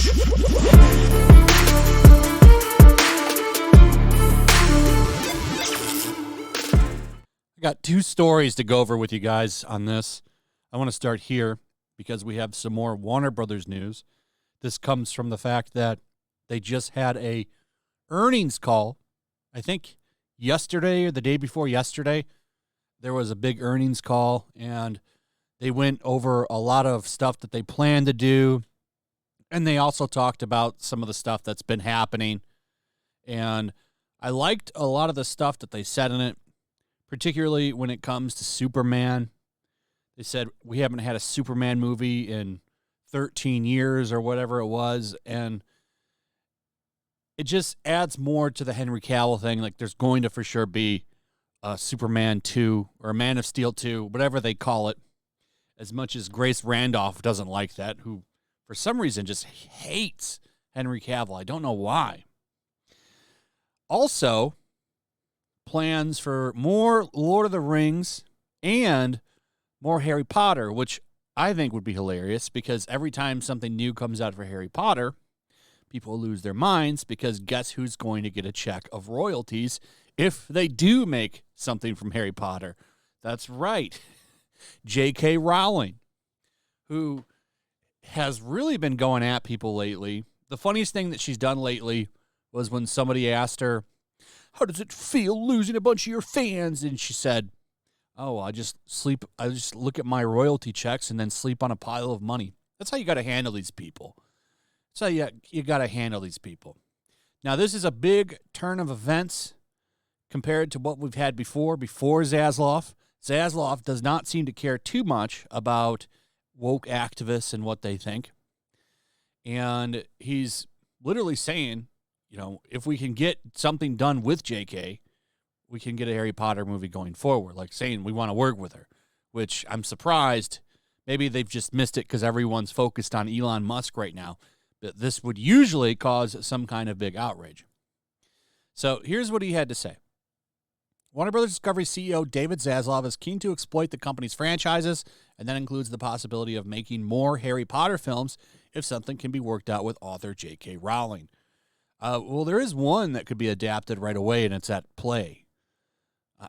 I got two stories to go over with you guys on this. I want to start here because we have some more Warner Brothers news. This comes from the fact that they just had a earnings call. I think yesterday or the day before yesterday, there was a big earnings call, and they went over a lot of stuff that they plan to do, and they also talked about some of the stuff that's been happening. And I liked a lot of the stuff that they said in it, particularly when it comes to Superman. They said, we haven't had a Superman movie in 13 years or whatever it was, and it just adds more to the Henry Cavill thing. Like, there's going to for sure be a Superman 2 or a Man of Steel 2, whatever they call it, as much as Grace Randolph doesn't like that, who for some reason just hates Henry Cavill. I don't know why. Also, plans for more Lord of the Rings and more Harry Potter, which I think would be hilarious because every time something new comes out for Harry Potter, people lose their minds because guess who's going to get a check of royalties if they do make something from Harry Potter? That's right. J.K. Rowling, who has really been going at people lately. The funniest thing that she's done lately was when somebody asked her, how does it feel losing a bunch of your fans? And she said, oh, I just look at my royalty checks and then sleep on a pile of money. That's how you got to handle these people. That's how you got to handle these people. Now, this is a big turn of events compared to what we've had before Zaslav. Zaslav does not seem to care too much about woke activists and what they think. And he's literally saying, you know, if we can get something done with JK, we can get a Harry Potter movie going forward, like saying we want to work with her, which I'm surprised. Maybe they've just missed it because everyone's focused on Elon Musk right now. But this would usually cause some kind of big outrage. So here's what he had to say. Warner Brothers Discovery CEO David Zaslav is keen to exploit the company's franchises, and that includes the possibility of making more Harry Potter films if something can be worked out with author J.K. Rowling. Well, there is one that could be adapted right away, and it's at Play.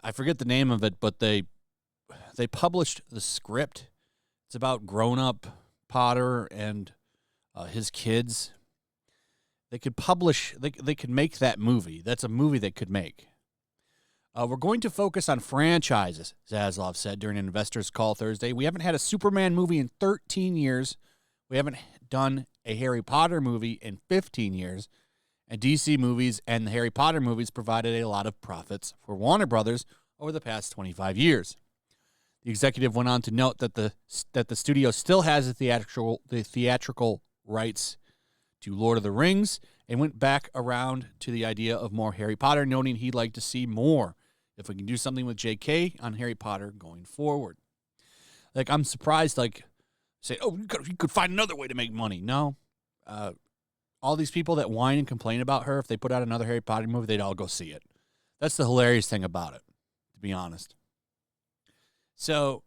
I forget the name of it, but they published the script. It's about grown-up Potter and his kids. They could they could make that movie. That's a movie they could make. We're going to focus on franchises, Zaslav said during an investors call Thursday. We haven't had a Superman movie in 13 years. We haven't done a Harry Potter movie in 15 years. And DC movies and the Harry Potter movies provided a lot of profits for Warner Brothers over the past 25 years. The executive went on to note that the studio still has the theatrical rights to Lord of the Rings and went back around to the idea of more Harry Potter, noting he'd like to see more if we can do something with J.K. on Harry Potter going forward. Like, I'm surprised, like, say, oh, you could find another way to make money. No. All these people that whine and complain about her, if they put out another Harry Potter movie, they'd all go see it. That's the hilarious thing about it, to be honest. So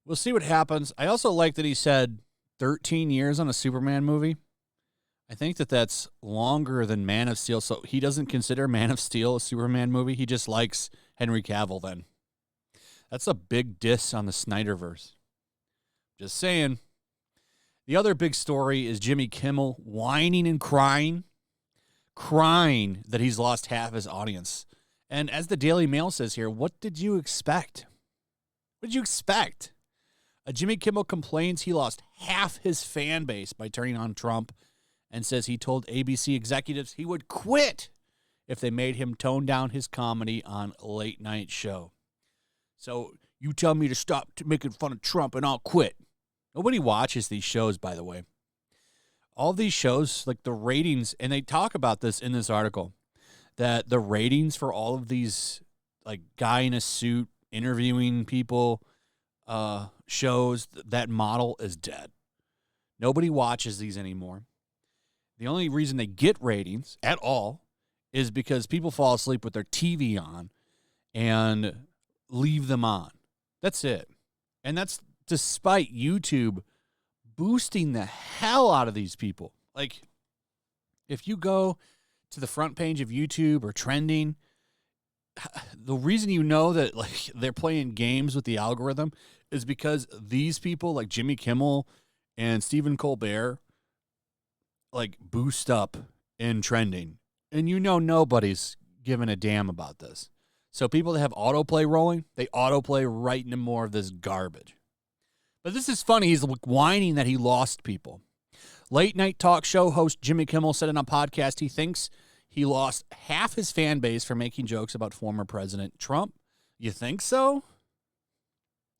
we'll see what happens. I also like that he said 13 years on a Superman movie. I think that's longer than Man of Steel, so he doesn't consider Man of Steel a Superman movie. He just likes Henry Cavill then. That's a big diss on the Snyderverse. Just saying. The other big story is Jimmy Kimmel whining and crying that he's lost half his audience. And as the Daily Mail says here, what did you expect? What did you expect? Jimmy Kimmel complains he lost half his fan base by turning on Trump and says he told ABC executives he would quit if they made him tone down his comedy on a late-night show. So you tell me to stop making fun of Trump and I'll quit. Nobody watches these shows, by the way. All these shows, like the ratings, and they talk about this in this article, that the ratings for all of these, like, guy in a suit interviewing people shows, that model is dead. Nobody watches these anymore. The only reason they get ratings at all is because people fall asleep with their TV on and leave them on. That's it. And that's despite YouTube boosting the hell out of these people. Like, If you go to the front page of YouTube or trending, the reason you know that like they're playing games with the algorithm is because these people like Jimmy Kimmel and Stephen Colbert like boost up in trending. And you know nobody's giving a damn about this. So people that have autoplay rolling, they autoplay right into more of this garbage. But this is funny. He's whining that he lost people. Late night talk show host Jimmy Kimmel said in a podcast he thinks he lost half his fan base for making jokes about former President Trump. You think so?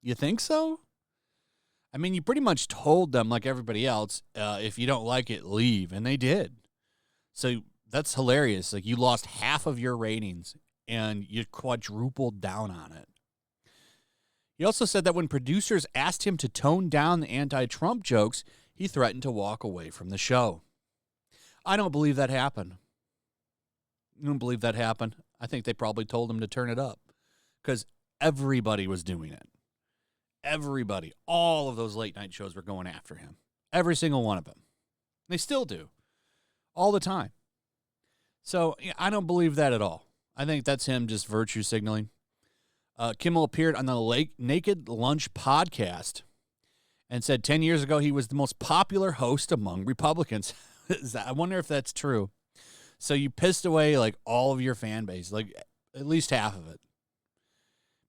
You think so? I mean, you pretty much told them, like everybody else, if you don't like it, leave. And they did. So that's hilarious. Like, you lost half of your ratings, and you quadrupled down on it. He also said that when producers asked him to tone down the anti-Trump jokes, he threatened to walk away from the show. I don't believe that happened. I don't believe that happened. I think they probably told him to turn it up because everybody was doing it. Everybody, all of those late night shows were going after him. Every single one of them. They still do. All the time. So I don't believe that at all. I think that's him just virtue signaling. Kimmel appeared on the Naked Lunch podcast and said 10 years ago he was the most popular host among Republicans. I wonder if that's true. So you pissed away like all of your fan base, like at least half of it.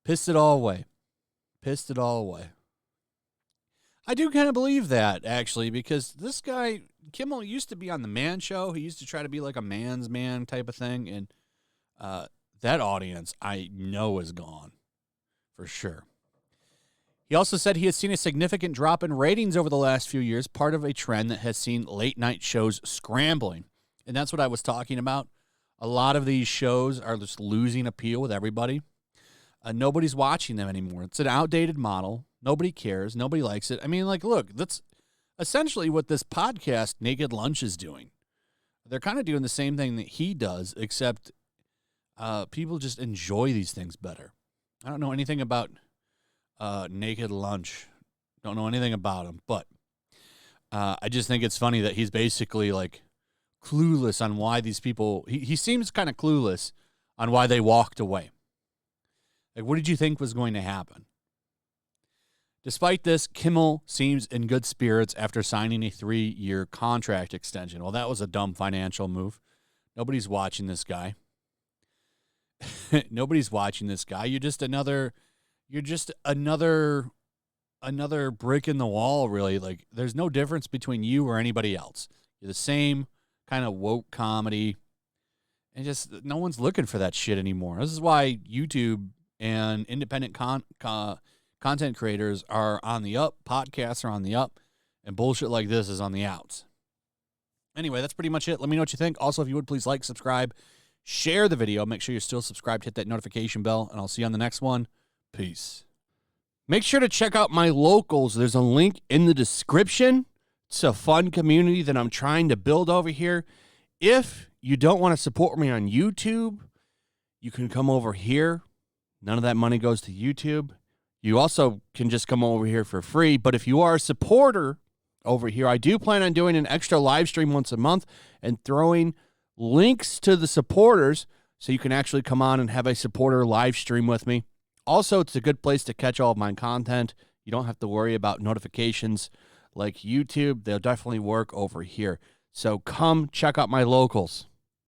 Pissed it all away. Pissed it all away. I do kind of believe that, actually, because this guy, Kimmel, used to be on the Man Show. He used to try to be like a man's man type of thing. And that audience, I know, is gone for sure. He also said he has seen a significant drop in ratings over the last few years, part of a trend that has seen late night shows scrambling. And that's what I was talking about. A lot of these shows are just losing appeal with everybody. Nobody's watching them anymore. It's an outdated model. Nobody cares. Nobody likes it. I mean, like, look, that's essentially what this podcast, Naked Lunch, is doing. They're kind of doing the same thing that he does, except people just enjoy these things better. I don't know anything about Naked Lunch. Don't know anything about him, but I just think it's funny that he's basically, like, clueless on why these people... He seems kind of clueless on why they walked away. Like, what did you think was going to happen? Despite this, Kimmel seems in good spirits after signing a 3-year contract extension. Well, that was a dumb financial move. Nobody's watching this guy. Nobody's watching this guy. You're just another brick in the wall, really. Like, there's no difference between you or anybody else. You're the same kind of woke comedy. And just no one's looking for that shit anymore. This is why YouTube and independent content creators are on the up, podcasts are on the up, and bullshit like this is on the outs. Anyway, that's pretty much it. Let me know what you think. Also, if you would, please like, subscribe, share the video. Make sure you're still subscribed. Hit that notification bell, and I'll see you on the next one. Peace. Make sure to check out my locals. There's a link in the description. It's a fun community that I'm trying to build over here. If you don't want to support me on YouTube, you can come over here. None of that money goes to YouTube. You also can just come over here for free. But if you are a supporter over here, I do plan on doing an extra live stream once a month and throwing links to the supporters so you can actually come on and have a supporter live stream with me. Also, it's a good place to catch all of my content. You don't have to worry about notifications like YouTube. They'll definitely work over here. So come check out my locals.